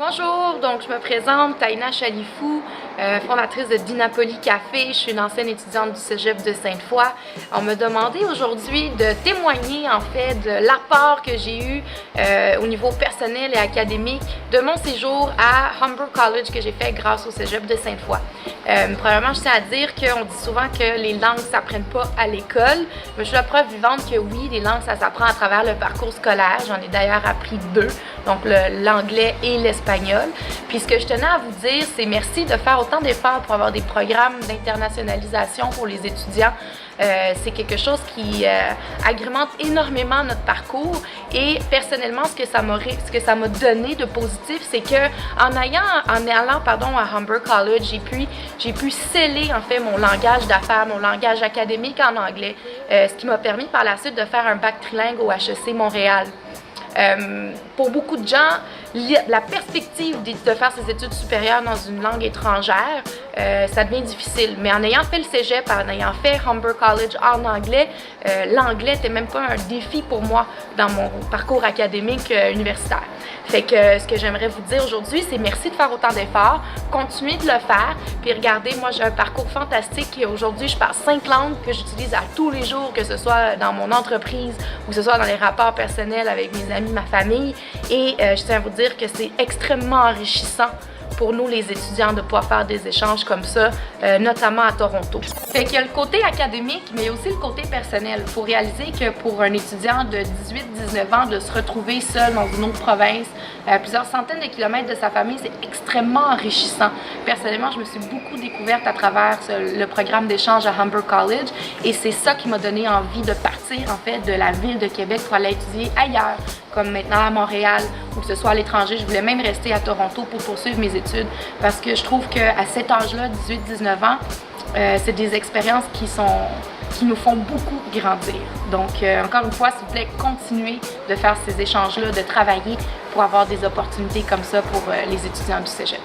Bonjour, donc je me présente, Taïna Chalifou, fondatrice de Dinapoli Café. Je suis une ancienne étudiante du Cégep de Sainte-Foy. On m'a demandé aujourd'hui de témoigner en fait de l'apport que j'ai eu au niveau personnel et académique de mon séjour à Humber College que j'ai fait grâce au Cégep de Sainte-Foy. Premièrement, je tiens à dire qu'on dit souvent que les langues ne s'apprennent pas à l'école, mais je suis la preuve vivante que oui, les langues ça s'apprend à travers le parcours scolaire. J'en ai d'ailleurs appris deux, donc l'anglais et l'espagnol. Puis ce que je tenais à vous dire, c'est merci de faire autant d'efforts pour avoir des programmes d'internationalisation pour les étudiants. C'est quelque chose qui agrémente énormément notre parcours et personnellement ce que ça m'a donné de positif, c'est que en allant à Humber College, j'ai pu sceller en fait mon langage d'affaires, mon langage académique en anglais, ce qui m'a permis par la suite de faire un bac trilingue au HEC Montréal. Pour beaucoup de gens, la perspective de faire ses études supérieures dans une langue étrangère, ça devient difficile. Mais en ayant fait le cégep, en ayant fait Humber College en anglais, l'anglais n'était même pas un défi pour moi dans mon parcours académique universitaire. Fait que ce que j'aimerais vous dire aujourd'hui, c'est merci de faire autant d'efforts, continuez de le faire, puis regardez, moi j'ai un parcours fantastique et aujourd'hui je parle 5 langues que j'utilise à tous les jours, que ce soit dans mon entreprise ou que ce soit dans les rapports personnels avec mes amis, ma famille, et je tiens à vous dire que c'est extrêmement enrichissant pour nous les étudiants de pouvoir faire des échanges comme ça, notamment à Toronto. Fait qu'il y a le côté académique, mais il y a aussi le côté personnel. Il faut réaliser que pour un étudiant de 18-19 ans, de se retrouver seul dans une autre province, à plusieurs centaines de kilomètres de sa famille, c'est extrêmement enrichissant. Personnellement, je me suis beaucoup découverte à travers le programme d'échange à Humber College et c'est ça qui m'a donné envie de partir en fait de la ville de Québec pour aller étudier ailleurs, comme maintenant à Montréal ou que ce soit à l'étranger. Je voulais même rester à Toronto pour poursuivre mes études parce que je trouve qu'à cet âge-là, 18-19 ans, c'est des expériences qui nous font beaucoup grandir. Donc, encore une fois, s'il vous plaît, continuez de faire ces échanges-là, de travailler pour avoir des opportunités comme ça pour les étudiants du cégep.